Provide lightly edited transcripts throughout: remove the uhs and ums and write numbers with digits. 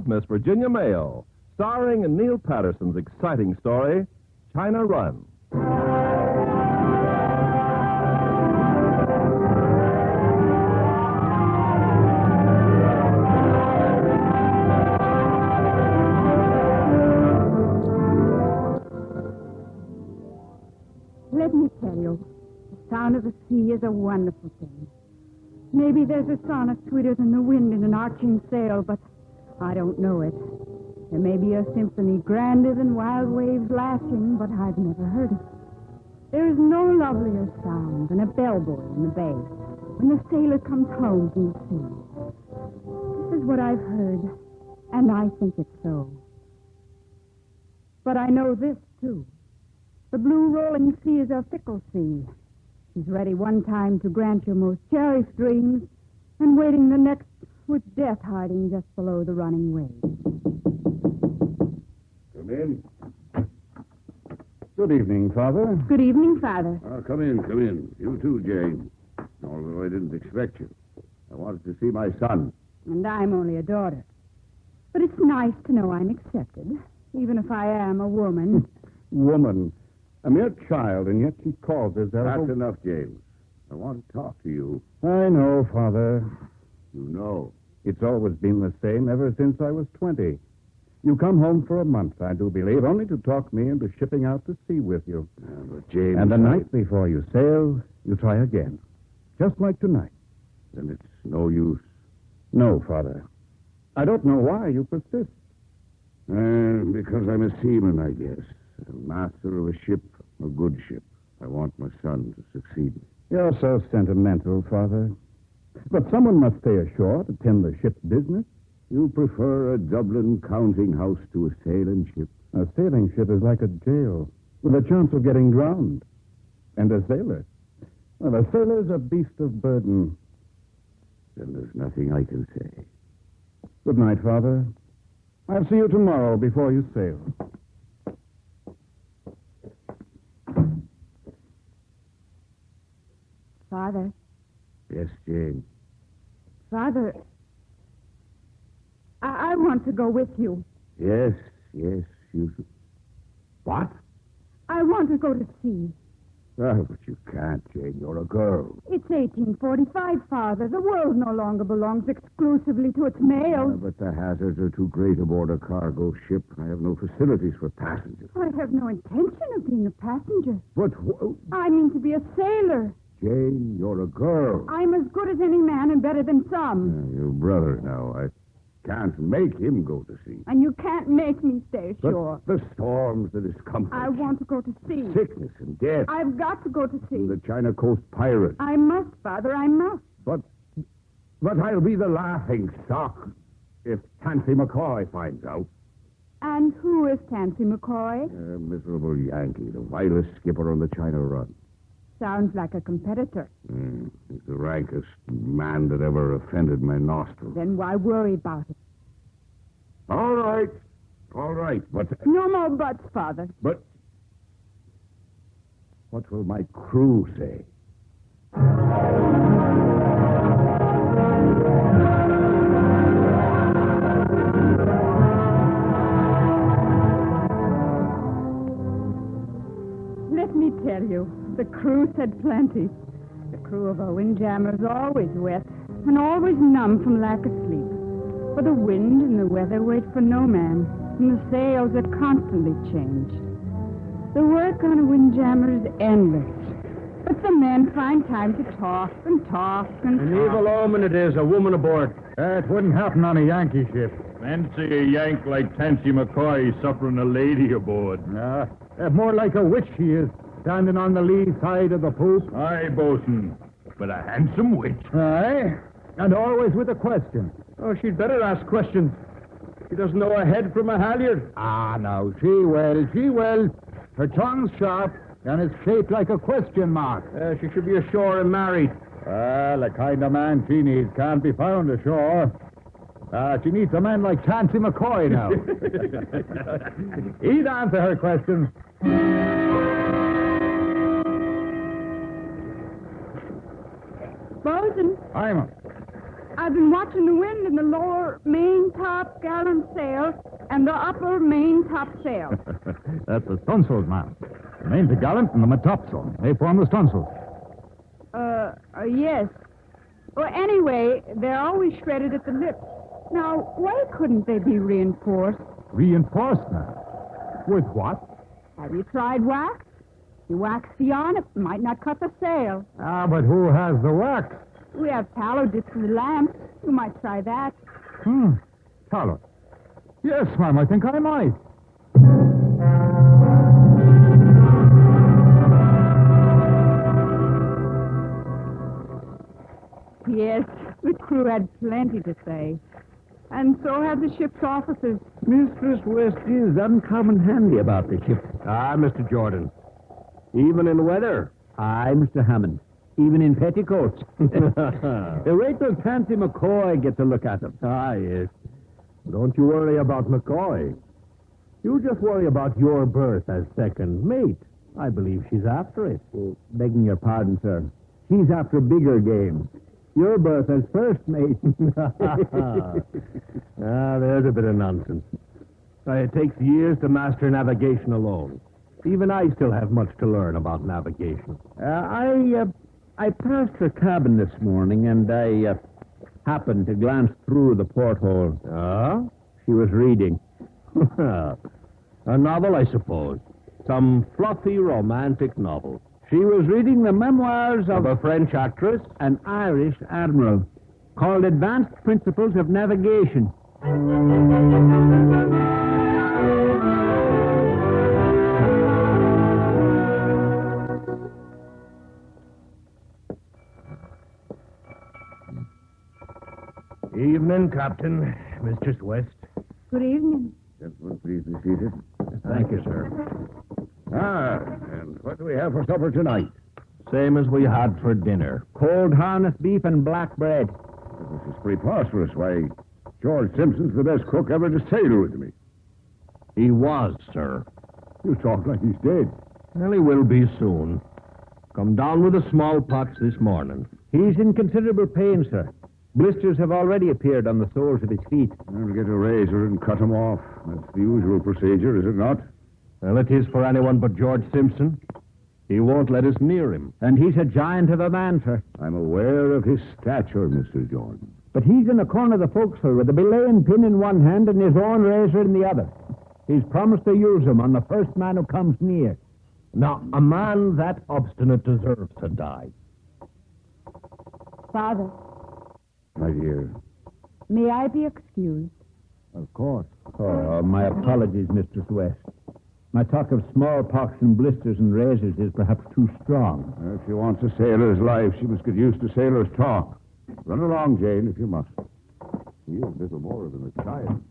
now, Miss Virginia Mayo, starring in Neil Patterson's exciting story, China Run. Let me tell you, the sound of the sea is a wonderful thing. Maybe there's a sonnet sweeter than the wind in an arching sail, but I don't know it. There may be a symphony grander than wild waves lashing, but I've never heard it. There is no lovelier sound than a bellboy in the bay when the sailor comes home from the sea. This is what I've heard, and I think it's so. But I know this, too. The blue rolling sea is a fickle sea. She's ready one time to grant your most cherished dreams, and waiting the next with death hiding just below the running waves. Come in. Good evening, Father. Good evening, Father. Come in. You too, Jane. Although I didn't expect you. I wanted to see my son. And I'm only a daughter. But it's nice to know I'm accepted, even if I am a woman. Woman. A mere child, and yet she calls herself... That's enough, James. I want to talk to you. I know, Father. You know. It's always been the same ever since I was 20. You come home for a month, I do believe, only to talk me into shipping out to sea with you. But James... And the night before you sail, you try again. Just like tonight. Then it's no use. No, Father. I don't know why you persist. Because I'm a seaman, I guess. A master of a ship, a good ship. I want my son to succeed. You're so sentimental, Father. But someone must stay ashore to tend the ship's business. You prefer a Dublin counting house to a sailing ship? A sailing ship is like a jail, with a chance of getting drowned. And a sailor? Well, a sailor's a beast of burden. Then there's nothing I can say. Good night, Father. I'll see you tomorrow before you sail. Father. Yes, Jane. Father, I want to go with you. Yes, you... What? I want to go to sea. Oh, but you can't, Jane. You're a girl. It's 1845, Father. The world no longer belongs exclusively to its males. But the hazards are too great aboard a cargo ship. I have no facilities for passengers. I have no intention of being a passenger. But... I mean to be a sailor. Jane, you're a girl. I'm as good as any man and better than some. Your brother now. I can't make him go to sea. And you can't make me stay ashore. But the storms, the discomfort. I want to go to sea. Sickness and death. I've got to go to sea. And the China Coast pirates. I must, Father, I must. But I'll be the laughing stock if Tansy McCoy finds out. And who is Tansy McCoy? A miserable Yankee, the vilest skipper on the China Run. Sounds like a competitor. He's the rankest man that ever offended my nostrils. Then why worry about it? All right, but... No more buts, Father. But what will my crew say? Let me tell you, the crew said plenty. The crew of a windjammer's always wet and always numb from lack of sleep. For the wind and the weather wait for no man, and the sails are constantly changed. The work on a windjammer is endless, but the men find time to talk and talk and talk. An evil omen it is, a woman aboard. It wouldn't happen on a Yankee ship. Fancy a Yank like Tansy McCoy suffering a lady aboard. More like a witch she is, standing on the lee side of the poop. Aye, bosun, but a handsome witch. Aye, and always with a question. Oh, she'd better ask questions. She doesn't know a head from a halyard. Ah, now, she will. Her tongue's sharp, and it's shaped like a question mark. She should be ashore and married. Well, the kind of man she needs can't be found ashore. She needs a man like Tansy McCoy now. He'd answer her questions. Bosun, I'm... I've been watching the wind in the lower main top gallant sail and the upper main top sail. That's the stunsails, ma'am. The main's the gallant and the topsail. They form the stunsails. Yes. Well, anyway, they're always shredded at the lips. Now, why couldn't they be reinforced? Reinforced, ma'am? With what? Have you tried wax? You wax the yarn, it might not cut the sail. Ah, but who has the wax? We have tallow dipped in the lamp. You might try that. Tallow. Yes, ma'am, I think I might. Yes, the crew had plenty to say. And so had the ship's officers. Mistress West is uncommon handy about the ship. Ah, Mr. Jordan. Even in weather. Aye, Mr. Hammond. Even in petticoats. Wait till Tanty McCoy gets a look at them. Ah, yes. Don't you worry about McCoy. You just worry about your berth as second mate. I believe she's after it. Begging your pardon, sir. She's after bigger game. Your berth as first mate. There's a bit of nonsense. It takes years to master navigation alone. Even I still have much to learn about navigation. I passed her cabin this morning, and I happened to glance through the porthole. Ah? She was reading. A novel, I suppose. Some fluffy, romantic novel. She was reading the memoirs Of a French actress? an Irish admiral called Advanced Principles of Navigation. Evening, Captain. Mistress West. Good evening. Gentlemen, please be seated. Thank you, sir. And what do we have for supper tonight? Same as we had for dinner. Cold harness beef and black bread. This is preposterous. Why, George Simpson's the best cook ever to sail with me. He was, sir. You talk like he's dead. Well, he will be soon. Come down with the smallpox this morning. He's in considerable pain, sir. Blisters have already appeared on the soles of his feet. I'll get a razor and cut him off. That's the usual procedure, is it not? Well, it is for anyone but George Simpson. He won't let us near him. And he's a giant of a man, sir. I'm aware of his stature, Mr. Jordan. But he's in the corner of the forecastle with a belaying pin in one hand and his own razor in the other. He's promised to use them on the first man who comes near. Now, a man that obstinate deserves to die. Father, My dear. may I be excused? Of course. Oh, my apologies, Mistress West. My talk of smallpox and blisters and razors is perhaps too strong. If she wants a sailor's life, she must get used to sailor's talk. Run along, Jane, if you must. He is little more than a child.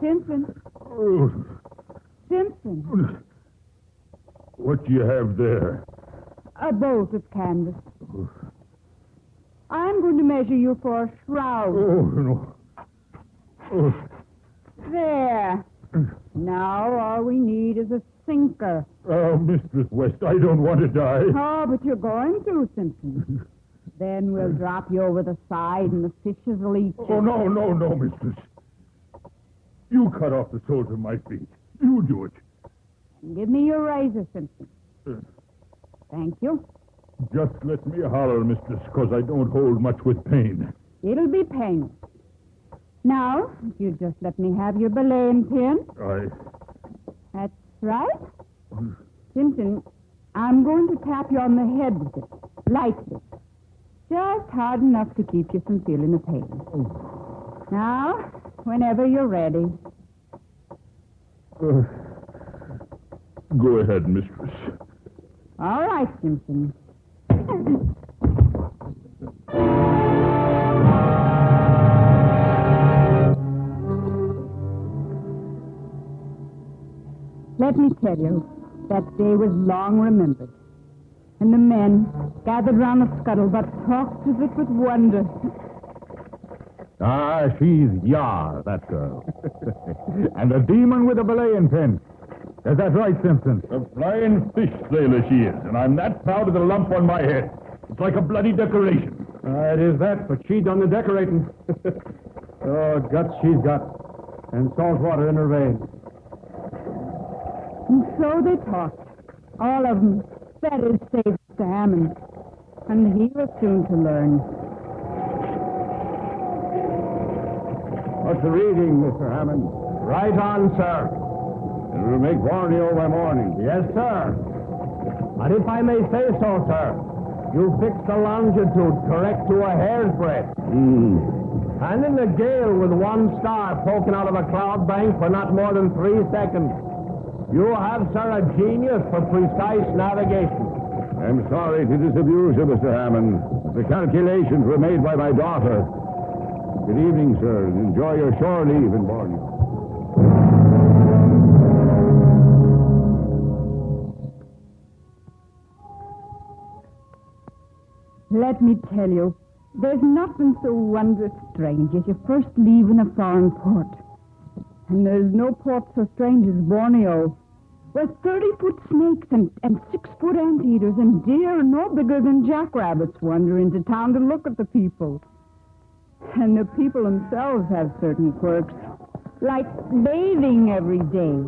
Simpson. Simpson. What do you have there? A bolt of canvas. I'm going to measure you for a shroud. Oh, no. Oh, There. Now all we need is a sinker. oh, Mistress West, I don't want to die. Oh, but you're going to, Simpson. Then we'll drop you over the side and the fishes will eat you. Oh, no, mistress. You cut off the soles of my feet. You do it. Give me your razor, Simpson. Thank you. Just let me holler, mistress, because I don't hold much with pain. It'll be painless. Now, if you just let me have your belaying pin. That's right. Simpson, I'm going to tap you on the head with it, lightly. Just hard enough to keep you from feeling the pain. Now, whenever you're ready. Go ahead, mistress. All right, Simpson. Let me tell you, that day was long remembered. And the men gathered round the scuttlebutt talked of it with wonder. Ah, she's Yar, that girl. And a demon with a belaying pin. Is that right, Simpson? A flying fish sailor she is, and I'm that proud of the lump on my head. It's like a bloody decoration. It is that, but she done the decorating. Oh, guts she's got. And salt water in her veins. And so they talked. All of them. That is, save Mr. Hammond. And he was soon to learn. What's the reading, Mr. Hammond? Right on, sir. It'll make Borneo by morning. Yes, sir. And if I may say so, sir, you fixed the longitude correct to a hair's breadth. And in the gale with one star poking out of a cloud bank for not more than 3 seconds. You have, sir, a genius for precise navigation. I'm sorry to disabuse you, Mr. Hammond. The calculations were made by my daughter. Good evening, sir, and enjoy your shore leave in Borneo. Let me tell you, there's nothing so wondrous strange as you first leave in a foreign port. And there's no port so strange as Borneo, where 30-foot snakes and 6-foot anteaters and deer no bigger than jackrabbits wander into town to look at the people. And the people themselves have certain quirks, like bathing every day.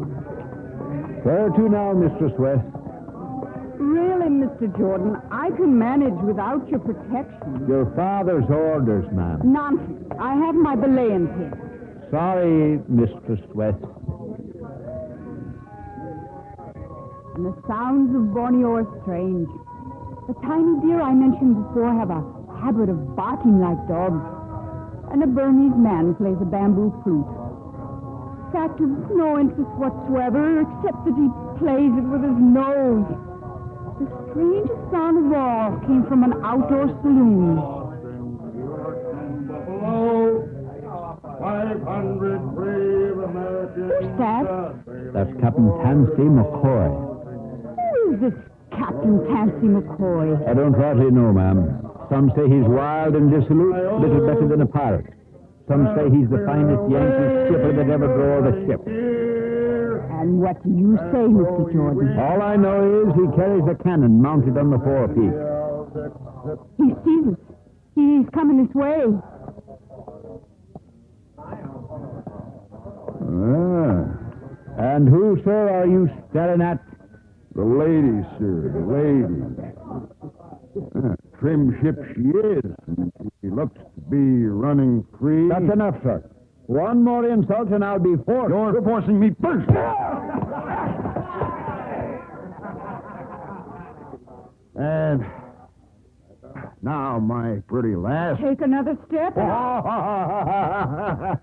Where to now, Mistress West? Really, Mr. Jordan, I can manage without your protection. Your father's orders, ma'am. Nonsense. I have my belaying pin. Sorry, Mistress West. And the sounds of Borneo are strange. The tiny deer I mentioned before have a habit of barking like dogs. And a Burmese man plays a bamboo flute. Fact of no interest whatsoever, except that he plays it with his nose. The strangest sound of all came from an outdoor saloon. Buffalo, 500 brave Americans. Who's that? That's Captain Tansy McCoy. Who is this Captain Tansy McCoy? I don't rightly know, ma'am. Some say he's wild and dissolute, little better than a pirate. Some say he's the finest Yankee skipper that ever drove a ship. And what do you say, Mr. Jordan? All I know is he carries a cannon mounted on the forepeak. He sees us. He's coming this way. And who, sir, are you staring at? The lady, sir, the lady. Trim ship she is. She looks to be running free. That's enough, sir. One more insult and I'll be forced. You're forcing me first. And now, my pretty lass. Take another step. I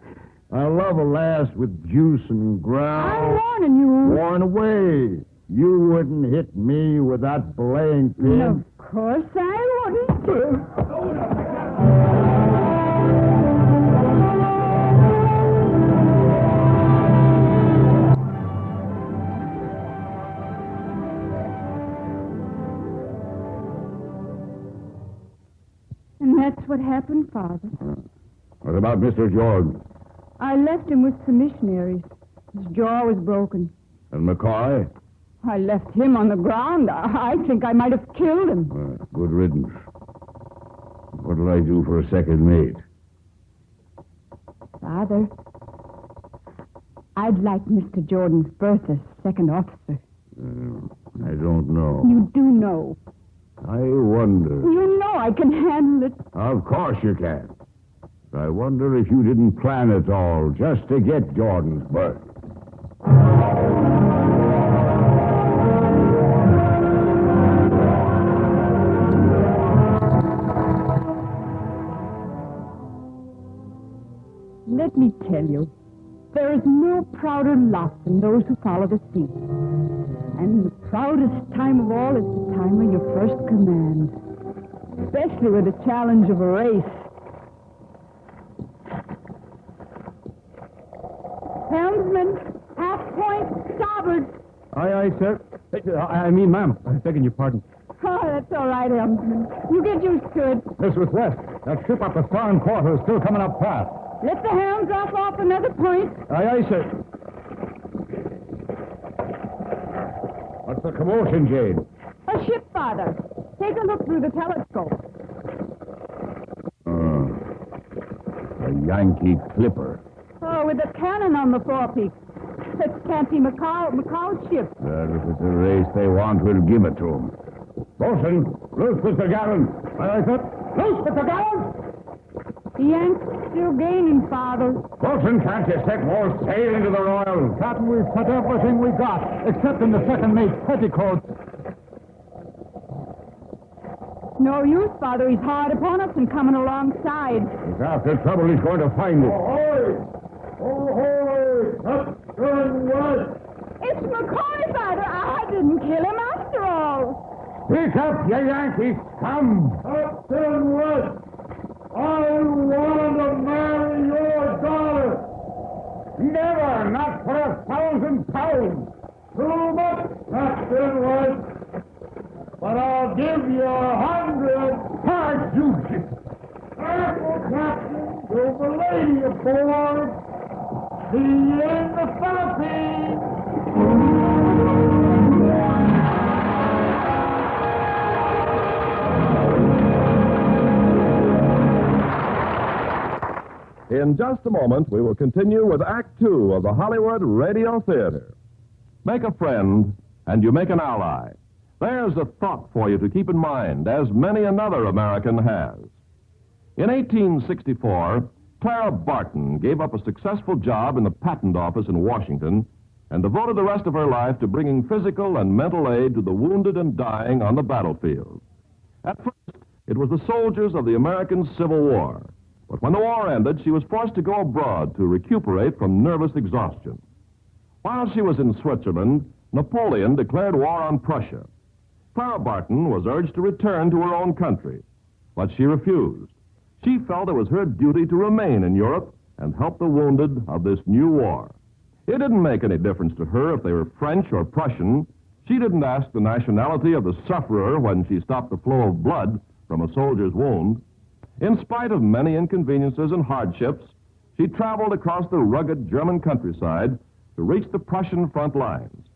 love a lass with juice and ground. I'm warning you. Warn away. You wouldn't hit me with that belaying pin. Of course I wouldn't. And that's what happened, Father. What about Mr. Jordan? I left him with some missionaries. His jaw was broken. And McCoy? I left him on the ground. I think I might have killed him. Good riddance. What'll I do for a second mate? Father, I'd like Mr. Jordan's berth as second officer. I don't know. You do know. I wonder. You know I can handle it. Of course you can. I wonder if you didn't plan it all just to get Jordan's berth. Let me tell you, there is no prouder lot than those who follow the sea. And the proudest time of all is the time of your first command. Especially with the challenge of a race. Helmsman, half point, starboard. Aye, aye, sir. I mean, ma'am, I'm begging your pardon. Oh, that's all right, Helmsman. You get used to it. Mistress West, That ship up the starn quarter is still coming up fast. Let the helms off another point. Aye, sir. What's the commotion, Jane? A ship, Father. Take a look through the telescope. A Yankee clipper. Oh, with a cannon on the forepeak. That's Canty Macau's ship. If it's a race they want, we'll give it to them. Bosun, loose Mr. Gallon. Aye, sir. Loose Mr. Gallon! The Yanks still gaining, Father. Bosun, can't you set more sail into the Royal? Captain, we've set everything we got, except in the second mate's petticoats. No use, Father. He's hard upon us and coming alongside. If after trouble he's going to find it. Ahoy! Ahoy! Up and west! It's McCoy, Father. I didn't kill him after all. Pick up, you Yankees! Come! Up and west! I want to marry your daughter! Never! Not for 1,000 pounds! Too much, Captain West! But I'll give you 100. Hard, you... Careful, Captain. There's a lady aboard. See you in the Philippines. In just a moment, we will continue with Act Two of the Hollywood Radio Theatre. Make a friend, and you make an ally. There's a thought for you to keep in mind, as many another American has. In 1864, Clara Barton gave up a successful job in the patent office in Washington and devoted the rest of her life to bringing physical and mental aid to the wounded and dying on the battlefield. At first, it was the soldiers of the American Civil War. But when the war ended, she was forced to go abroad to recuperate from nervous exhaustion. While she was in Switzerland, Napoleon declared war on Prussia. Clara Barton was urged to return to her own country, but she refused. She felt it was her duty to remain in Europe and help the wounded of this new war. It didn't make any difference to her if they were French or Prussian. She didn't ask the nationality of the sufferer when she stopped the flow of blood from a soldier's wound. In spite of many inconveniences and hardships, she traveled across the rugged German countryside to reach the Prussian front lines.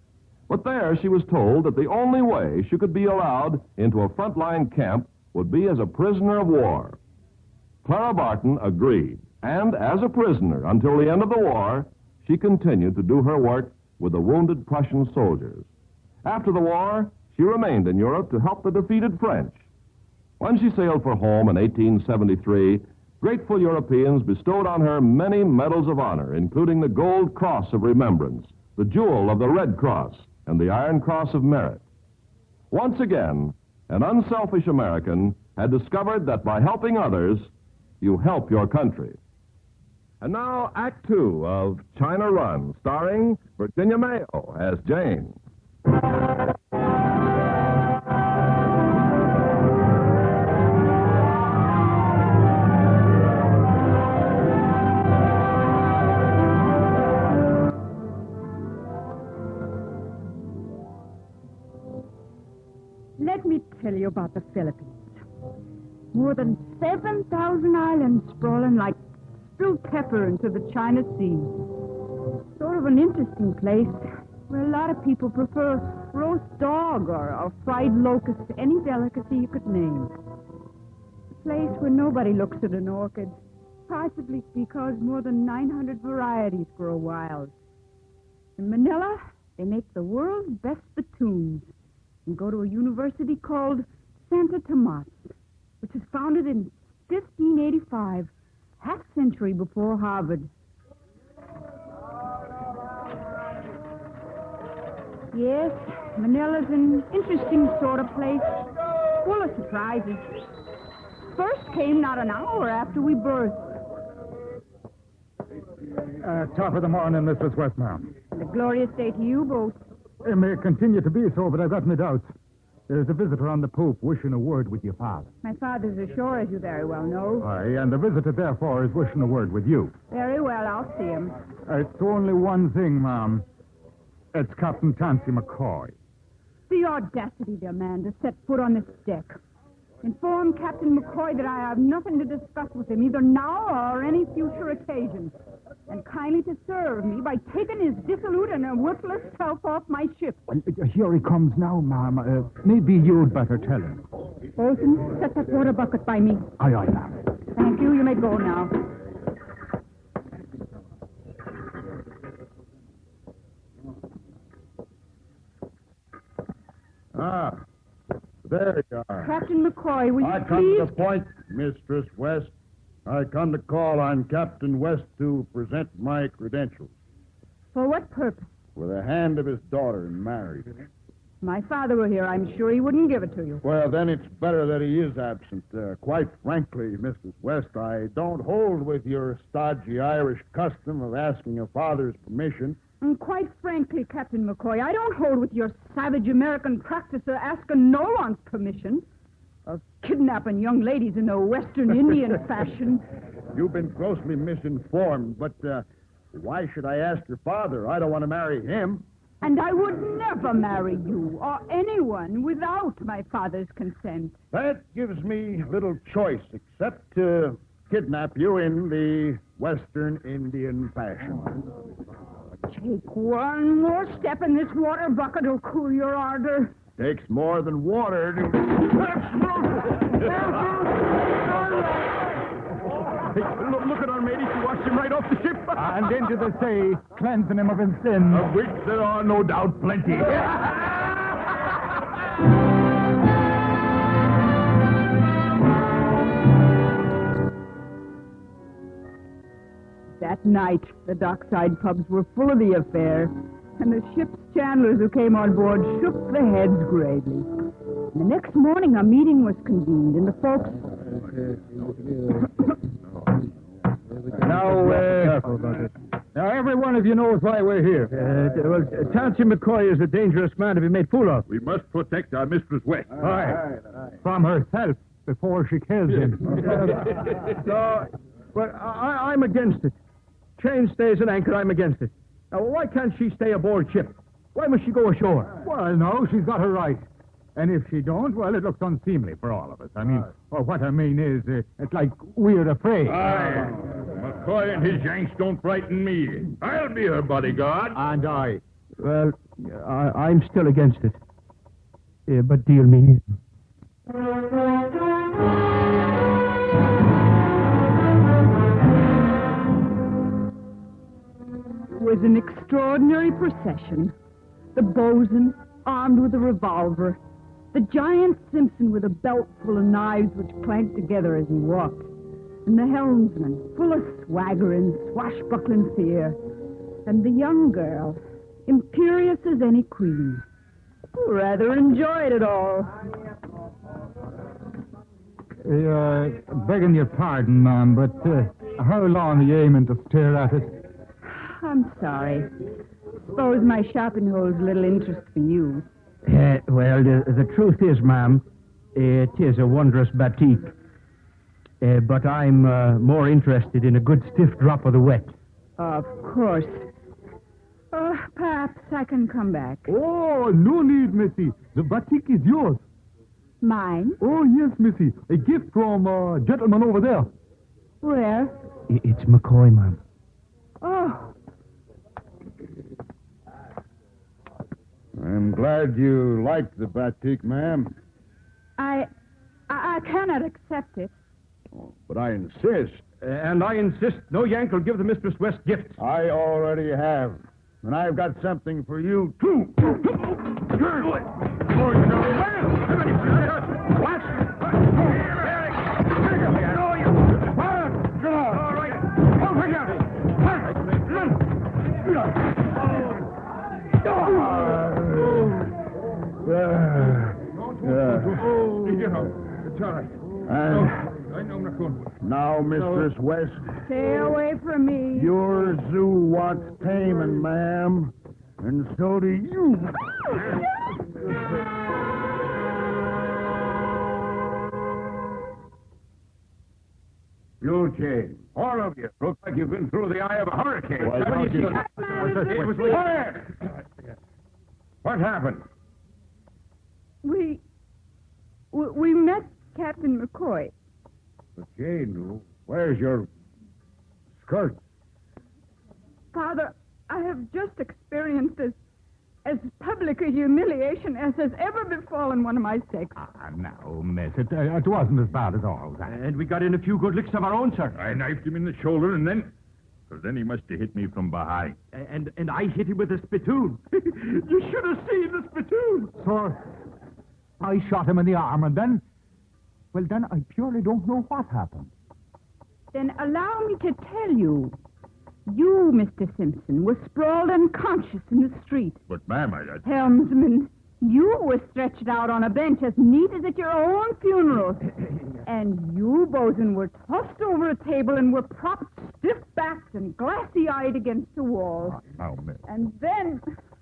But there she was told that the only way she could be allowed into a frontline camp would be as a prisoner of war. Clara Barton agreed, and as a prisoner until the end of the war, she continued to do her work with the wounded Prussian soldiers. After the war, she remained in Europe to help the defeated French. When she sailed for home in 1873, grateful Europeans bestowed on her many medals of honor, including the Gold Cross of Remembrance, the Jewel of the Red Cross, and the Iron Cross of Merit. Once again, an unselfish American had discovered that by helping others, you help your country. And now, Act Two of China Run, starring Virginia Mayo as Jane. Let me tell you about the Philippines. More than 7,000 islands sprawling like spilled pepper into the China Sea. Sort of an interesting place where a lot of people prefer roast dog or fried locust to any delicacy you could name. A place where nobody looks at an orchid, possibly because more than 900 varieties grow wild. In Manila, they make the world's best spittoons and go to a university called Santa Tomas, which was founded in 1585, half century before Harvard. Yes, Manila's an interesting sort of place, full of surprises. First came not an hour after we birthed. Top of the morning, Mrs. Westmount. And a glorious day to you both. It may continue to be so, but I've got my doubts. There's a visitor on the poop wishing a word with your father. My father's ashore, as you very well know. Aye, and the visitor, therefore, is wishing a word with you. Very well, I'll see him. It's only one thing, ma'am. It's Captain Tansy McCoy. The audacity, dear man, to set foot on this deck. Inform Captain McCoy that I have nothing to discuss with him, either now or any future occasion. And kindly to serve me by taking his dissolute and worthless self off my ship. Here he comes now, ma'am. Maybe you'd better tell him. Bolton, set that water bucket by me. Aye, ma'am. Thank you. You may go now. Ah, there you are. Captain McCoy, will I you come please... to the point, Mistress West. I come to call on Captain West to present my credentials. For what purpose? With the hand of his daughter in marriage. My father were here. I'm sure he wouldn't give it to you. Well, then it's better that he is absent. Quite frankly, Mrs. West, I don't hold with your stodgy Irish custom of asking a father's permission. And quite frankly, Captain McCoy, I don't hold with your savage American practice of asking no one's permission. Of kidnapping young ladies in a Western Indian fashion. You've been grossly misinformed, but why should I ask your father? I don't want to marry him. And I would never marry you or anyone without my father's consent. That gives me little choice except to kidnap you in the Western Indian fashion. Take one more step and this water bucket will cool your ardor. Takes more than water to... Look at our matey. She washed him right off the ship. And into the sea, cleansing him of his sins. Of which there are no doubt plenty. That night, the dockside pubs were full of the affair, and the ship's chandlers who came on board shook their heads gravely. The next morning, a meeting was convened, and the folks... Now, every one of you knows why we're here. Chauncey McCoy is a dangerous man to be made fool of. We must protect our Mistress West. Aye. From herself before she kills him. I'm against it. Chain stays at anchor, I'm against it. Now, why can't she stay aboard ship? Why must she go ashore? Well, no, she's got her right. And if she don't, well, it looks unseemly for all of us. I mean, what I mean is, it's like we're afraid. Aye. McCoy and his Yanks don't frighten me. I'll be her bodyguard. And I. Well, I'm still against it. But deal me in. It was an extraordinary procession. The bosun, armed with a revolver. The giant Simpson with a belt full of knives which clanked together as he walked. And the helmsman, full of swagger and swashbuckling fear. And the young girl, imperious as any queen, who rather enjoyed it all. Begging your pardon, ma'am, but how long are you aiming to stare at it? I'm sorry. Suppose my shopping holds little interest for you. Well, the truth is, ma'am, it is a wondrous batik. But I'm more interested in a good stiff drop of the wet. Of course. Perhaps I can come back. Oh, no need, Missy. The batik is yours. Mine? Oh, yes, Missy. A gift from a gentleman over there. Where? It's McCoy, ma'am. Oh. I'm glad you like the batik, ma'am. I cannot accept it. But I insist. And I insist no Yank will give the Mistress West gifts. I already have. And I've got something for you, too. It's all right. Now, Mistress West, Stay away from me. your zoo wants taming, ma'am. And so do you. You, Jane. All of you. Looks like you've been through the eye of a hurricane. What happened? We met Captain McCoy. But, Jane, where's your skirt? Father, I have just experienced as public a humiliation as has ever befallen one of my sex. Now, miss, it wasn't as bad as all that. And we got in a few good licks of our own, sir. I knifed him in the shoulder, and then... Well, then he must have hit me from behind. And I hit him with a spittoon. You should have seen the spittoon. So, I shot him in the arm, and then... Well, then I purely don't know what happened. Then allow me to tell you. You, Mr. Simpson, were sprawled unconscious in the street. But, ma'am, Helmsman, you were stretched out on a bench as neat as at your own funeral. And you, Bosun, were tossed over a table and were propped stiff-backed and glassy-eyed against a wall. Now, miss. And then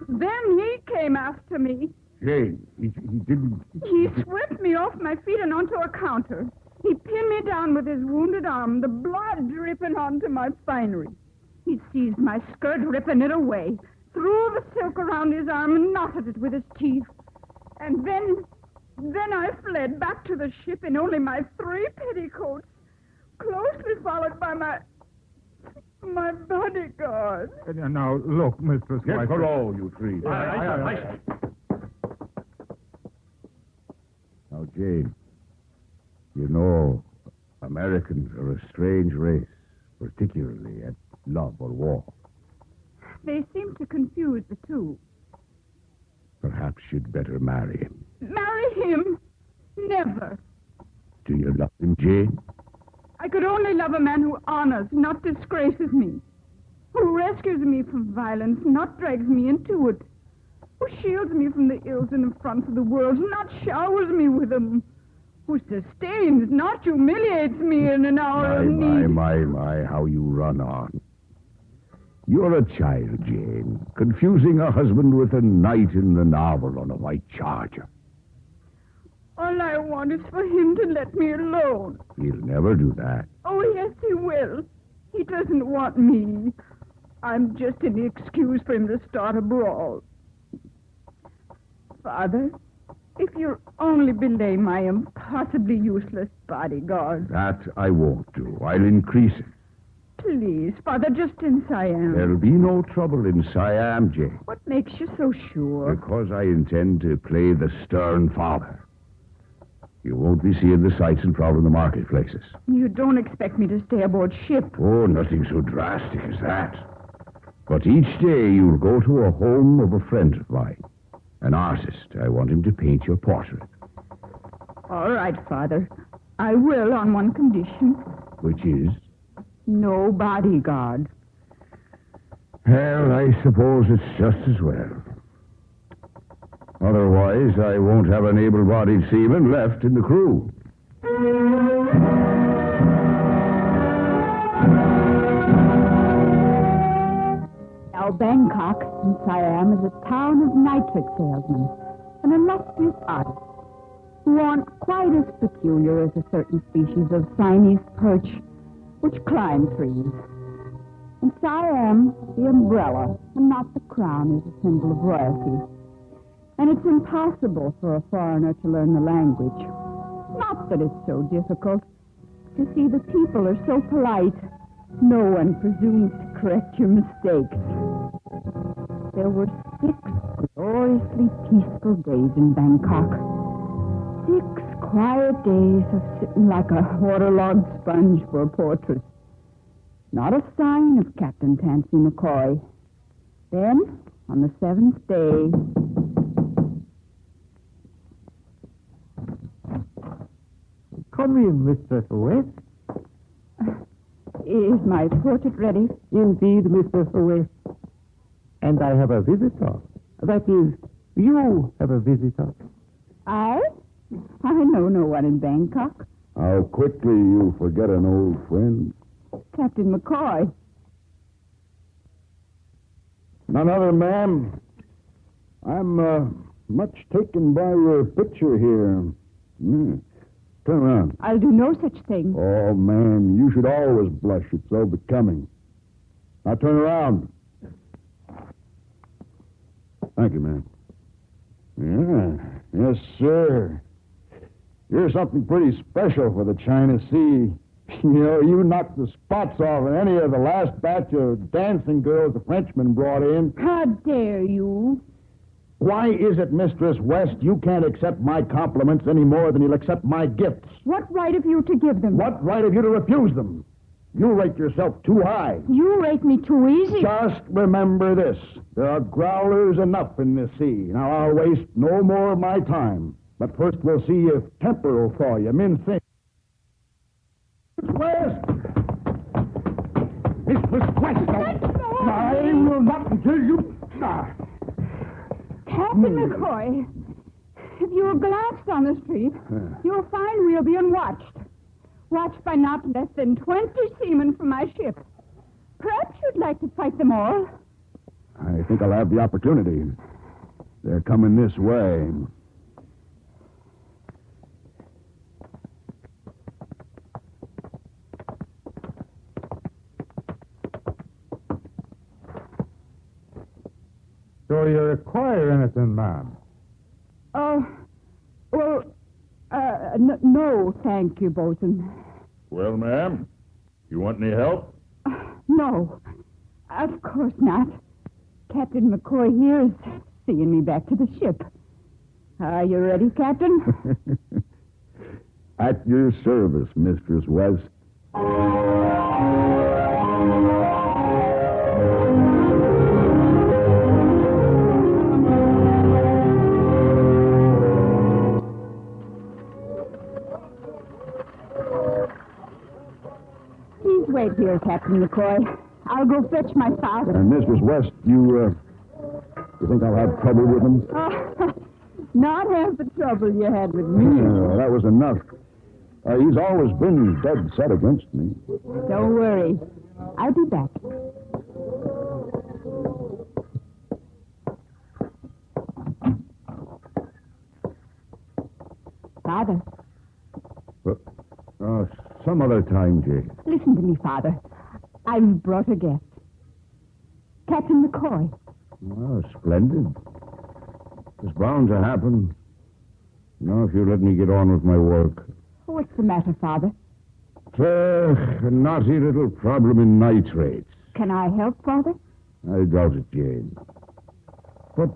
he came after me. Jane, he didn't... He swept me off my feet and onto a counter. He pinned me down with his wounded arm, the blood dripping onto my finery. He seized my skirt, ripping it away, threw the silk around his arm and knotted it with his teeth. And then I fled back to the ship in only my 3 petticoats, closely followed by my bodyguard. Now, look, Mistress Get White... parole, you three. Aye. Now, Jane, you know, Americans are a strange race, particularly at love or war. They seem to confuse the two. Perhaps you'd better marry him. Marry him? Never. Do you love him, Jane? I could only love a man who honors, not disgraces me. Who rescues me from violence, not drags me into it. Who shields me from the ills and affronts of the world, not showers me with them. Who sustains, not humiliates me in an hour of need. My, how you run on. You're a child, Jane, confusing a husband with a knight in the novel on a white charger. All I want is for him to let me alone. He'll never do that. Oh, yes, he will. He doesn't want me. I'm just an excuse for him to start a brawl. Father, if you'll only belay my impossibly useless bodyguard. That I won't do. I'll increase it. Please, Father, just in Siam. There'll be no trouble in Siam, Jane. What makes you so sure? Because I intend to play the stern father. You won't be seeing the sights and crowd in the marketplaces. You don't expect me to stay aboard ship. Oh, nothing so drastic as that. But each day you'll go to a home of a friend of mine. An artist. I want him to paint your portrait. All right, Father. I will on one condition. Which is? No bodyguard. Well, I suppose it's just as well. Otherwise, I won't have an able-bodied seaman left in the crew. Now, Bangkok in Siam is a town of nitric salesmen, an illustrious artist, who aren't quite as peculiar as a certain species of Siamese perch, which climb trees. In Siam, the umbrella, and not the crown, is a symbol of royalty. And it's impossible for a foreigner to learn the language. Not that it's so difficult. You see, the people are so polite, no one presumes to correct your mistakes. There were 6 gloriously peaceful days in Bangkok. 6 quiet days of sitting like a waterlogged sponge for a portrait. Not a sign of Captain Tansy McCoy. Then, on the 7th day... Come in, Mr. West. Is my portrait ready? Indeed, Mr. West. And I have a visitor. That is, you have a visitor. I know no one in Bangkok. How quickly you forget an old friend. Captain McCoy. None other, ma'am. I'm much taken by your picture here. Turn around. I'll do no such thing. Oh, ma'am, you should always blush. It's so becoming. Now turn around. Thank you, ma'am. Yeah, yes, sir. You're something pretty special for the China Sea. You know, you knocked the spots off of any of the last batch of dancing girls the Frenchmen brought in. How dare you? Why is it, Mistress West, you can't accept my compliments any more than you'll accept my gifts? What right have you to give them? What right have you to refuse them? You rate yourself too high. You rate me too easy. Just remember this. There are growlers enough in this sea. Now, I'll waste no more of my time. But first we'll see if temper will thaw you. Men think. West! Mistress West! I will not until you... Captain McCoy, if you will glance on the street, you'll find we're being watched. Watched by not less than 20 seamen from my ship. Perhaps you'd like to fight them all. I think I'll have the opportunity. They're coming this way. So you require anything, ma'am? No, thank you, Bosun. Well, ma'am, you want any help? No, of course not. Captain McCoy here is seeing me back to the ship. Are you ready, Captain? At your service, Mistress West. Wait here, Captain McCoy. I'll go fetch my father. Mistress West, you think I'll have trouble with him? Not half the trouble you had with me. That was enough. He's always been dead set against me. Don't worry. I'll be back. Father. Some other time, Jake. Listen to me, Father. I've brought a guest. Captain McCoy. Oh, splendid. It's bound to happen. Now, if you let me get on with my work. What's the matter, Father? A naughty little problem in nitrates. Can I help, Father? I doubt it, Jane. But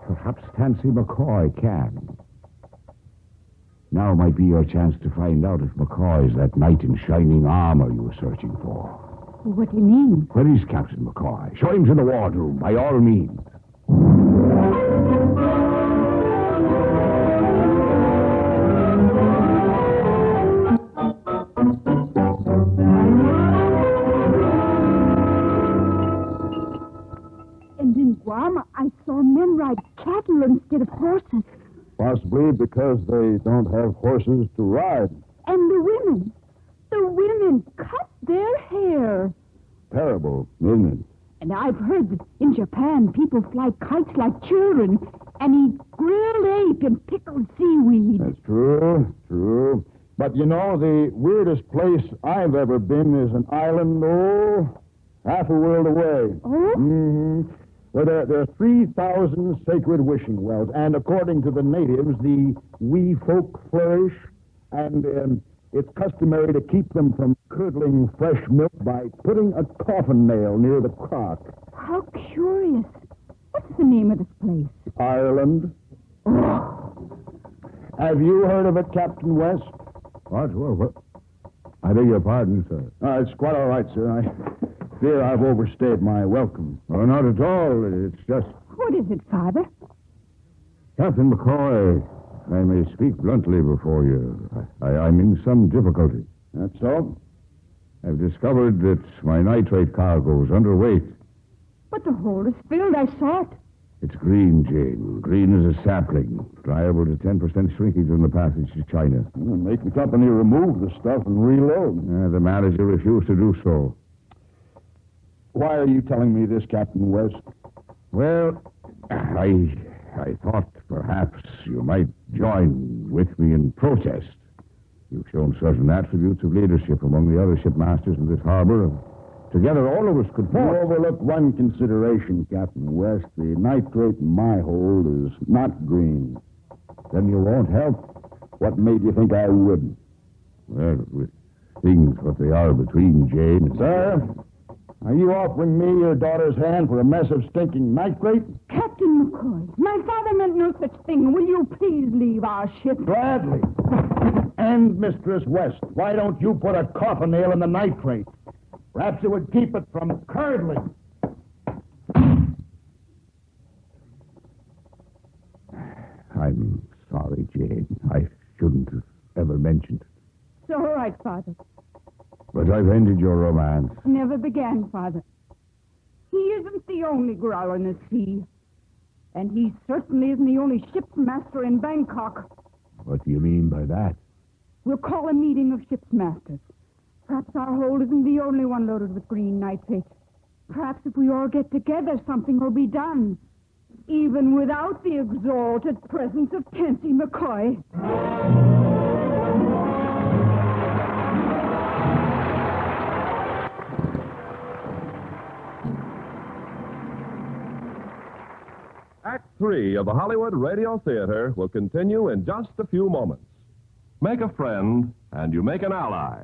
perhaps Tansy McCoy can. Now might be your chance to find out if McCoy is that knight in shining armor you were searching for. What do you mean? Where is Captain McCoy? Show him to the wardroom, by all means. And in Guam, I saw men ride cattle instead of horses. Possibly because they don't have horses to ride. And the women cut their hair. Terrible, isn't it? And I've heard that in Japan, people fly kites like children and eat grilled ape and pickled seaweed. That's true. But you know, the weirdest place I've ever been is an island, half a world away. Oh? Mm-hmm. Well, there are 3,000 sacred wishing wells, and according to the natives, the wee folk flourish, and it's customary to keep them from curdling fresh milk by putting a coffin nail near the crock. How curious. What's the name of this place? Ireland. Have you heard of it, Captain West? What? I beg your pardon, sir. It's quite all right, sir. I fear I've overstayed my welcome. Oh, not at all. It's just... What is it, Father? Captain McCoy, I may speak bluntly before you. I'm in some difficulty. That's so? I've discovered that my nitrate cargo is underweight. But the hold is filled. I saw it. It's green, Jane. Green as a sapling. Liable to 10% shrinkage on the passage to China. Make the company remove the stuff and reload. The manager refused to do so. Why are you telling me this, Captain West? Well, I thought perhaps you might join with me in protest. You've shown certain attributes of leadership among the other shipmasters in this harbor. Together, all of us could You form... overlook one consideration, Captain West. The nitrate in my hold is not green. Then you won't help. What made you think I wouldn't? Well, with things what they are between Jane and... Sir, are you offering me your daughter's hand for a mess of stinking nitrate? Captain McCoy, my father meant no such thing. Will you please leave our ship? Gladly. And, Mistress West, why don't you put a coffin nail in the nitrate? Perhaps it would keep it from curdling. I'm sorry, Jane. I shouldn't have ever mentioned it. It's all right, Father. But I've ended your romance. Never began, Father. He isn't the only growl in the sea. And he certainly isn't the only ship's master in Bangkok. What do you mean by that? We'll call a meeting of ship's masters. Perhaps our hold isn't the only one loaded with green nitrate. Perhaps if we all get together, something will be done. Even without the exalted presence of Tansy McCoy. Act 3 of the Hollywood Radio Theatre will continue in just a few moments. Make a friend, and you make an ally.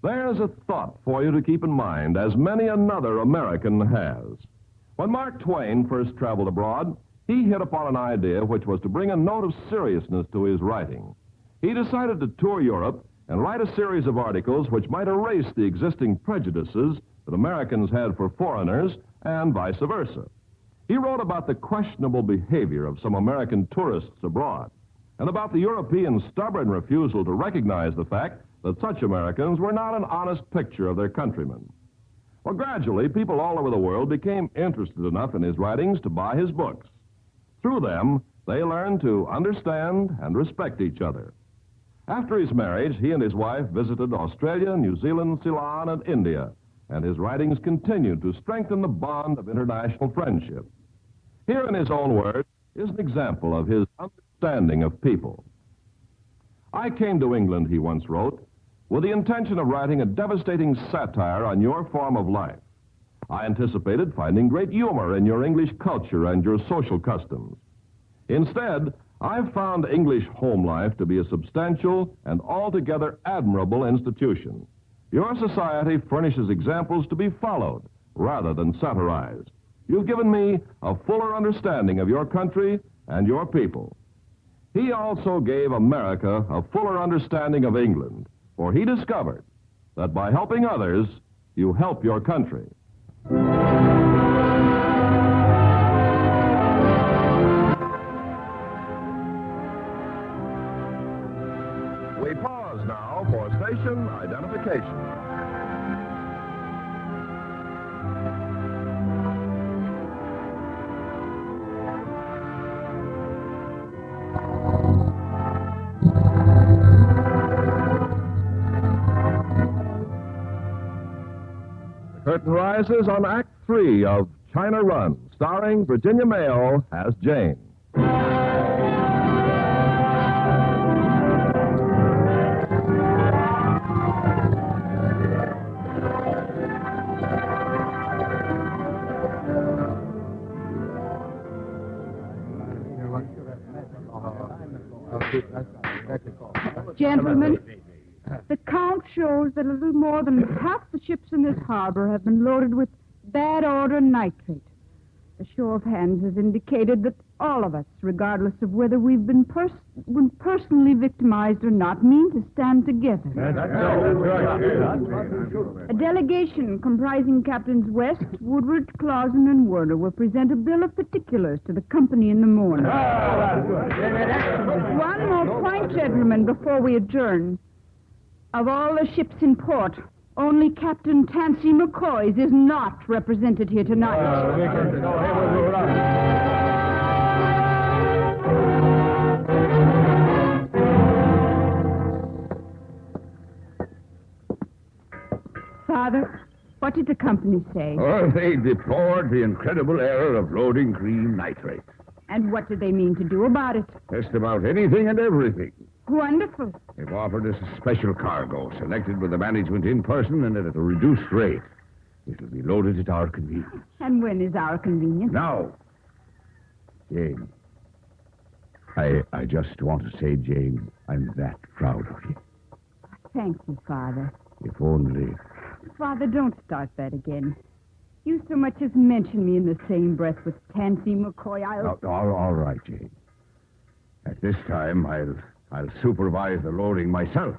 There's a thought for you to keep in mind, as many another American has. When Mark Twain first traveled abroad, he hit upon an idea which was to bring a note of seriousness to his writing. He decided to tour Europe and write a series of articles which might erase the existing prejudices that Americans had for foreigners and vice versa. He wrote about the questionable behavior of some American tourists abroad and about the Europeans' stubborn refusal to recognize the fact that such Americans were not an honest picture of their countrymen. Well, gradually, people all over the world became interested enough in his writings to buy his books. Through them, they learned to understand and respect each other. After his marriage, he and his wife visited Australia, New Zealand, Ceylon, and India, and his writings continued to strengthen the bond of international friendship. Here, in his own words, is an example of his understanding of people. I came to England, he once wrote, with the intention of writing a devastating satire on your form of life. I anticipated finding great humor in your English culture and your social customs. Instead, I've found English home life to be a substantial and altogether admirable institution. Your society furnishes examples to be followed rather than satirized. You've given me a fuller understanding of your country and your people. He also gave America a fuller understanding of England, for he discovered that by helping others, you help your country. We pause now for station identification. Curtain rises on Act 3 of China Run, starring Virginia Mayo as Jane. Gentlemen, the count shows that a little more than half the ships in this harbor have been loaded with bad odor nitrate. A show of hands has indicated that all of us, regardless of whether we've been personally victimized or not, mean to stand together. That's right. A delegation comprising Captains West, Woodward, Clausen, and Werner will present a bill of particulars to the company in the morning. One more point, gentlemen, before we adjourn. Of all the ships in port, only Captain Tansy McCoy's is not represented here tonight. Father, what did the company say? Oh, they deplored the incredible error of loading green nitrate. And what did they mean to do about it? Just about anything and everything. Wonderful. They've offered us a special cargo, selected with the management in person and at a reduced rate. It'll be loaded at our convenience. And when is our convenience? Now, Jane, I just want to say, Jane, I'm that proud of you. Thank you, Father. If only... Father, don't start that again. You so much as mention me in the same breath with Tansy McCoy. All right, Jane. At this time, I'll supervise the loading myself.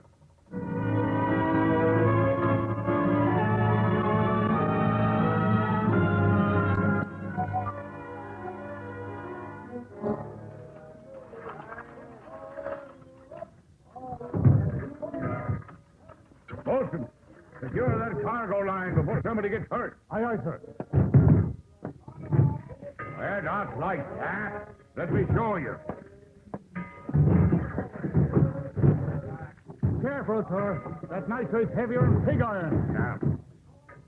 Bolton, secure that cargo line before somebody gets hurt. Aye, aye, sir. Well, not like that. Let me show you. Careful, sir. That nitre is heavier than pig iron. Now,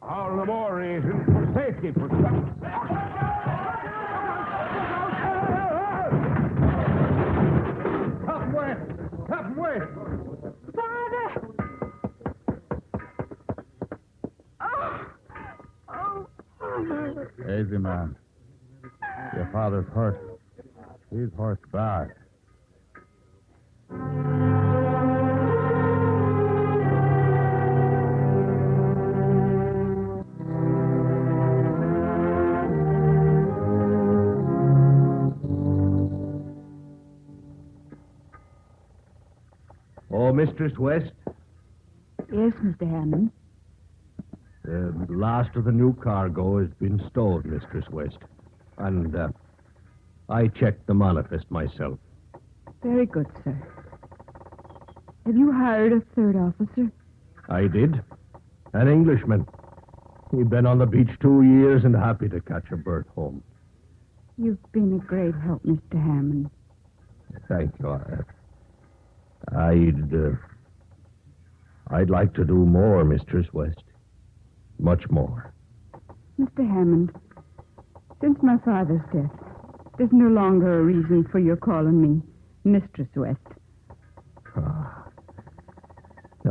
all the more reason for safety for some. Captain West! Captain West! Father! Oh, Father. Easy, man. Your father's hurt. He's hurt bad. Oh, Mistress West. Yes, Mr. Hammond. The last of the new cargo has been stowed, Mistress West. And I checked the manifest myself. Very good, sir. Have you hired a third officer? I did. An Englishman. He'd been on the beach 2 years and happy to catch a berth home. You've been a great help, Mr. Hammond. Thank you. I'd like to do more, Mistress West. Much more. Mr. Hammond, since my father's death, there's no longer a reason for your calling me Mistress West.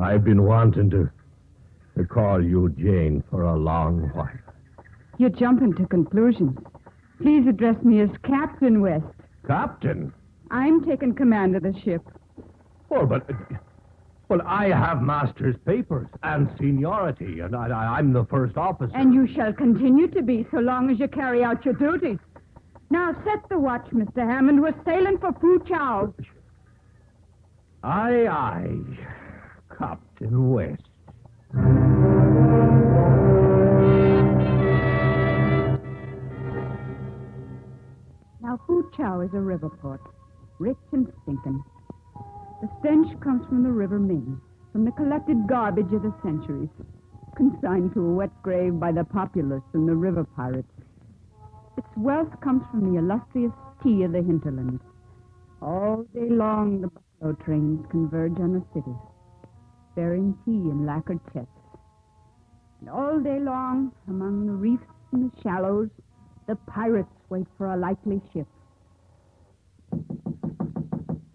I've been wanting to call you Jane for a long while. You're jumping to conclusions. Please address me as Captain West. Captain? I'm taking command of the ship. Well, I have master's papers and seniority, and I'm the first officer. And you shall continue to be so long as you carry out your duties. Now set the watch, Mr. Hammond. We're sailing for Fu Chao. Aye, aye, Captain West. Now, Fu Chao is a river port, rich and stinking. The stench comes from the River Ming, from the collected garbage of the centuries, consigned to a wet grave by the populace and the river pirates. Its wealth comes from the illustrious tea of the hinterland. All day long, the buffalo trains converge on the city, bearing tea in lacquered chests. And all day long, among the reefs and the shallows, the pirates wait for a likely ship.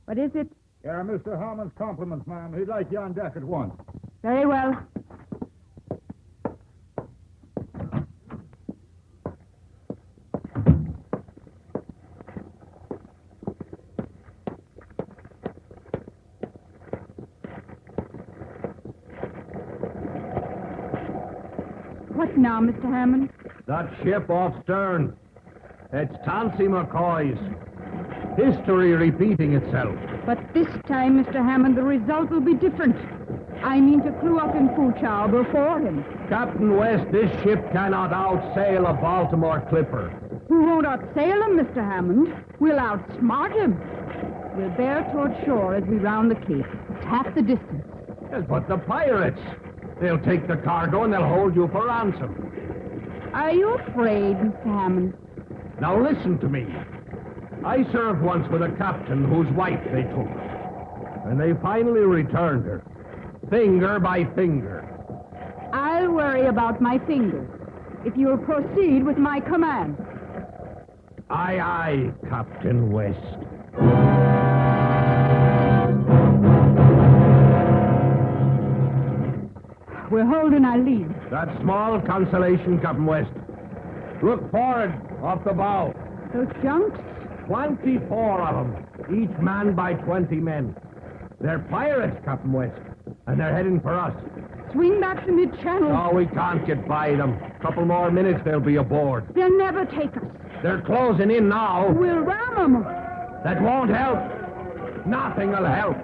What is it? Yeah, Mr. Harmon's compliments, ma'am. He'd like you on deck at once. Very well. What now, Mr. Hammond? That ship off stern. It's Tansy McCoy's. History repeating itself. But this time, Mr. Hammond, the result will be different. I mean to crew up in Fu Chao before him. Captain West, this ship cannot outsail a Baltimore clipper. We won't outsail him, Mr. Hammond. We'll outsmart him. We'll bear toward shore as we round the cape. It's half the distance. Yes, but the pirates. They'll take the cargo and they'll hold you for ransom. Are you afraid, Mr. Hammond? Now listen to me. I served once with a captain whose wife they took. And they finally returned her. Finger by finger. I'll worry about my fingers if you'll proceed with my command. Aye, aye, Captain West. We're holding our lead. That's small consolation, Captain West. Look forward, off the bow. Those junks, 24 of them, each manned by 20 men. They're pirates, Captain West, and they're heading for us. Swing back to mid-channel. No, we can't get by them. Couple more minutes, they'll be aboard. They'll never take us. They're closing in now. We'll ram them. That won't help. Nothing will help.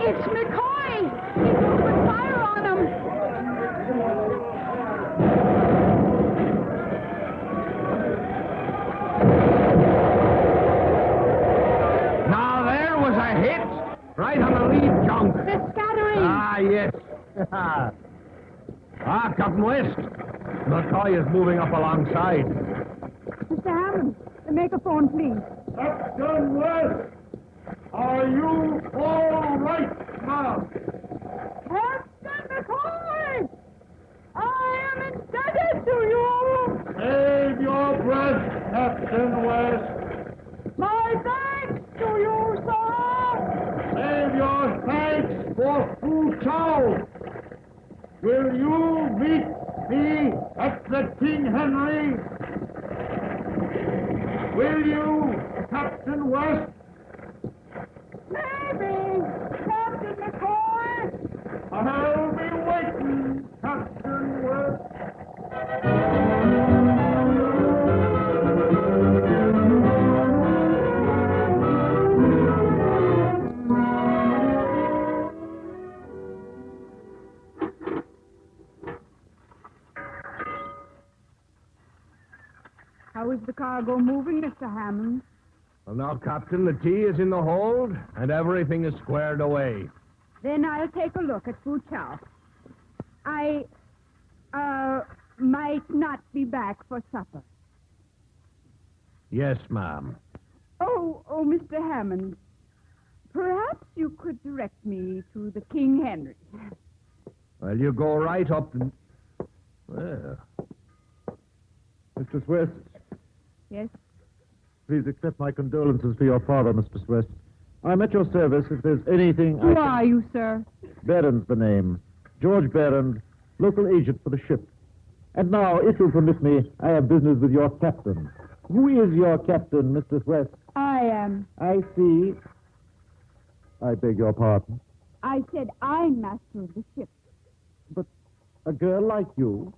It's McCoy. He's opened fire on them. Now there was a hit. Right on the lead junk. They're scattering. Ah, yes. Captain West. McCoy is moving up alongside. Mr. Hammond, the megaphone, please. Captain West, are you all right now? Captain McCoy! I am indebted to you! Save your breath, Captain West. My thanks to you, sir! Save your thanks for Fu Chao. Will you meet me at the King Henry? Will you, Captain West? Maybe, Captain McCoy! I'll be waiting, Captain West. How is the cargo moving, Mr. Hammond? Well, now, Captain, the tea is in the hold, and everything is squared away. Then I'll take a look at Fu Chao. I, might not be back for supper. Yes, ma'am. Oh, Mr. Hammond, perhaps you could direct me to the King Henry. Well, you go right up and... Well... Mistress West, Yes? please accept my condolences for your father, Mistress West. I'm at your service if there's anything Who are you, sir? Barron's the name. George Barron, local agent for the ship. And now, if you'll permit me, I have business with your captain. Who is your captain, Mistress West? I am. I see. I beg your pardon. I said I'm master of the ship. But a girl like you,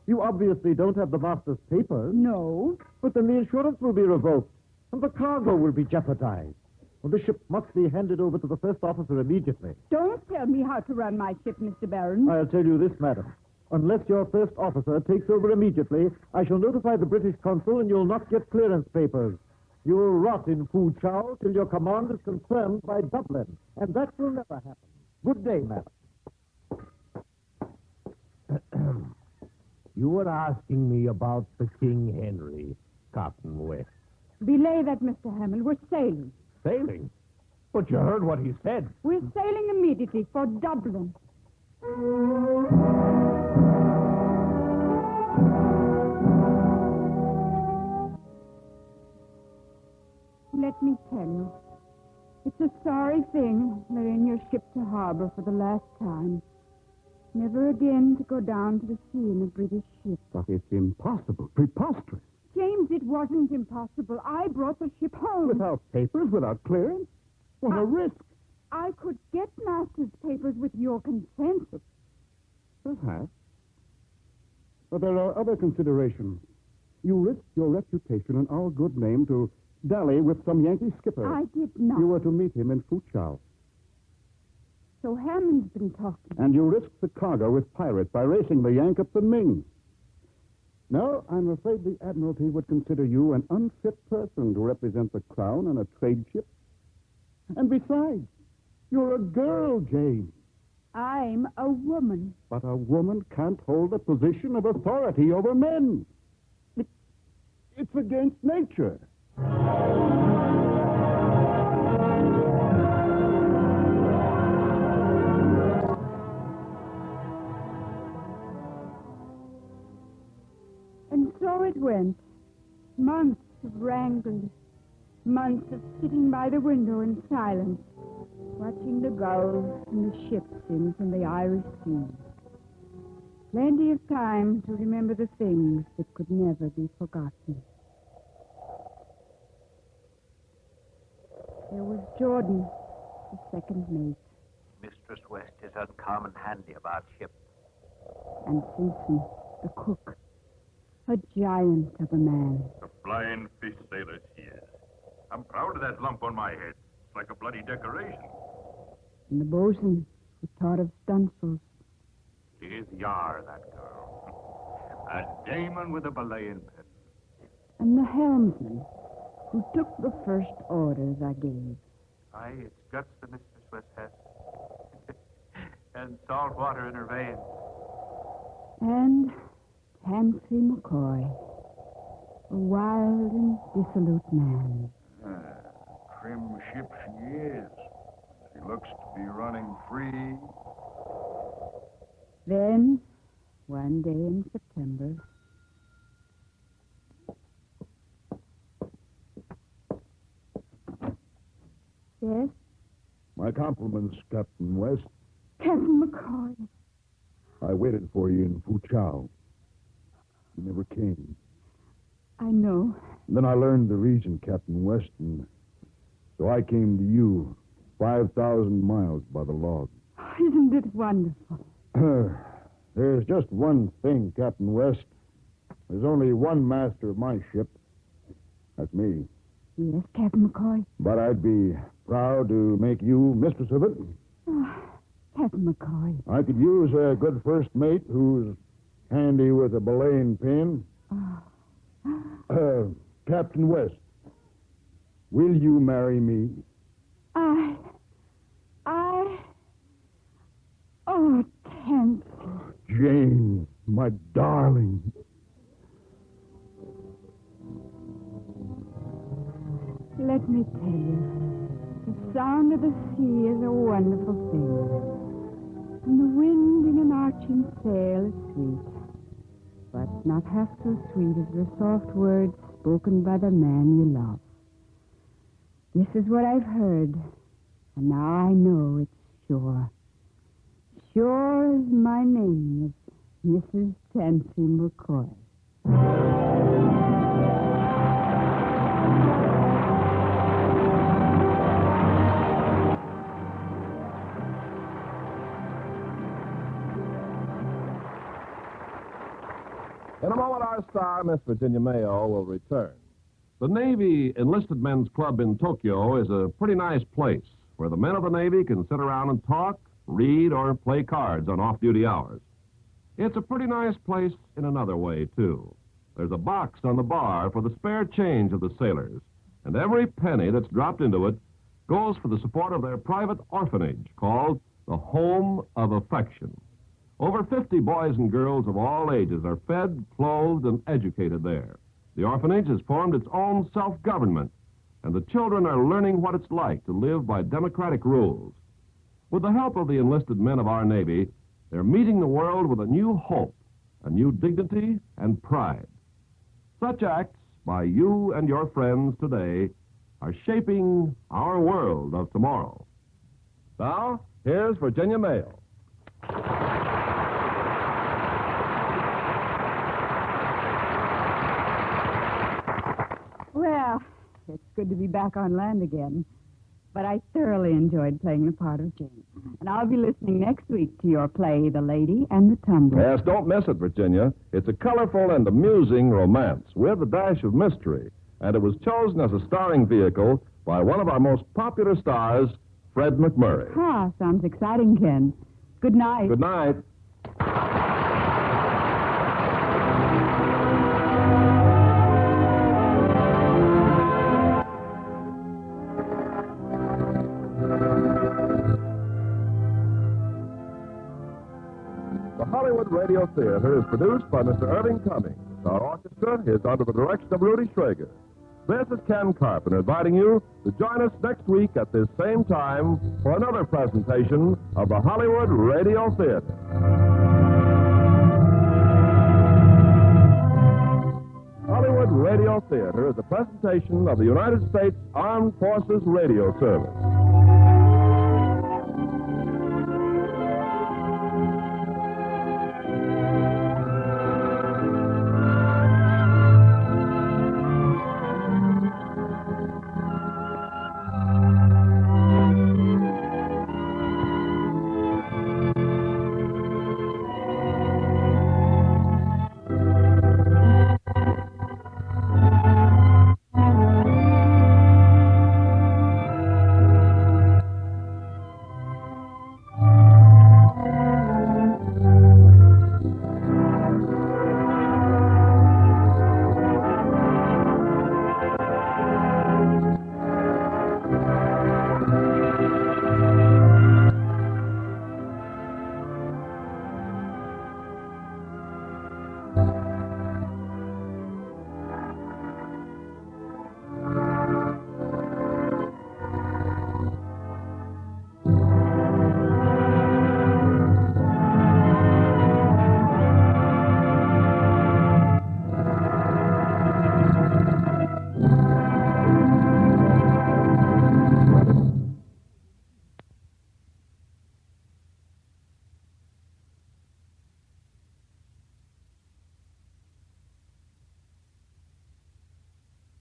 you obviously don't have the master's papers. No. But then the insurance will be revoked, and the cargo will be jeopardized. Well, the ship must be handed over to the first officer immediately. Don't tell me how to run my ship, Mr. Barron. I'll tell you this, madam. Unless your first officer takes over immediately, I shall notify the British consul and you'll not get clearance papers. You'll rot in Fu Chao till your command is confirmed by Dublin, and that will never happen. Good day, madam. You were asking me about the King Henry, Captain West. Belay that, Mr. Hamill. We're sailing. Sailing? But you heard what he said. We're sailing immediately for Dublin. Let me tell you, it's a sorry thing laying your ship to harbor for the last time. Never again to go down to the sea in a British ship. But it's impossible, preposterous. James, it wasn't impossible. I brought the ship home. Without papers, without clearance? What a risk. I could get master's papers with your consent. Perhaps. But there are other considerations. You risked your reputation and our good name to dally with some Yankee skipper. I did not. You were to meet him in Fu Chao. So Hammond's been talking. And you risked the cargo with pirates by racing the Yank up the Ming. No, I'm afraid the Admiralty would consider you an unfit person to represent the Crown on a trade ship. And besides, you're a girl, Jane. I'm a woman. But a woman can't hold a position of authority over men. It's against nature. And so it went. Months of wrangling. Months of sitting by the window in silence, watching the gulls and the ship sink in the Irish Sea. Plenty of time to remember the things that could never be forgotten. There was Jordan, the second mate. Mistress West is uncommon handy about ship. And Simpson, the cook. A giant of a man. A flying fish sailor she is. I'm proud of that lump on my head. It's like a bloody decoration. And the bosun, who taught of stunsails. She is Yar, that girl. A daemon with a belaying pin. And the helmsman, who took the first orders I gave. Aye, it's guts the Mistress West has. And salt water in her veins. And Tansy McCoy, a wild and dissolute man. Trim ship she is. She looks to be running free. Then, one day in September... Yes? My compliments, Captain West. Captain McCoy. I waited for you in Fuchao. You never came. I know. Then I learned the reason, Captain West, and so I came to you, 5,000 miles by the log. Isn't it wonderful? There's just one thing, Captain West. There's only one master of my ship. That's me. Yes, Captain McCoy. But I'd be proud to make you mistress of it. Oh, Captain McCoy. I could use a good first mate who's handy with a belaying pin. Captain West, will you marry me? Oh, Tansy. Jane, my darling. Let me tell you, the sound of the sea is a wonderful thing. And the wind in an arching sail is sweet. But not half so sweet as the soft words spoken by the man you love. This is what I've heard, and now I know it's sure. Sure as my name is Mrs. Tansy McCoy. In a moment, our star, Miss Virginia Mayo, will return. The Navy Enlisted Men's Club in Tokyo is a pretty nice place where the men of the Navy can sit around and talk, read, or play cards on off-duty hours. It's a pretty nice place in another way, too. There's a box on the bar for the spare change of the sailors, and every penny that's dropped into it goes for the support of their private orphanage called the Home of Affection. Over 50 boys and girls of all ages are fed, clothed, and educated there. The orphanage has formed its own self-government, and the children are learning what it's like to live by democratic rules. With the help of the enlisted men of our Navy, they're meeting the world with a new hope, a new dignity and pride. Such acts by you and your friends today are shaping our world of tomorrow. Now, here's Virginia Mayo. Well, it's good to be back on land again. But I thoroughly enjoyed playing the part of Jane. And I'll be listening next week to your play, The Lady and the Tumbler. Yes, don't miss it, Virginia. It's a colorful and amusing romance with a dash of mystery. And it was chosen as a starring vehicle by one of our most popular stars, Fred McMurray. Ah, sounds exciting, Ken. Good night. Good night. The Hollywood Radio Theatre is produced by Mr. Irving Cummings. Our orchestra is under the direction of Rudy Schrager. This is Ken Carpenter inviting you to join us next week at this same time for another presentation of the Hollywood Radio Theatre. Hollywood Radio Theatre is a presentation of the United States Armed Forces Radio Service.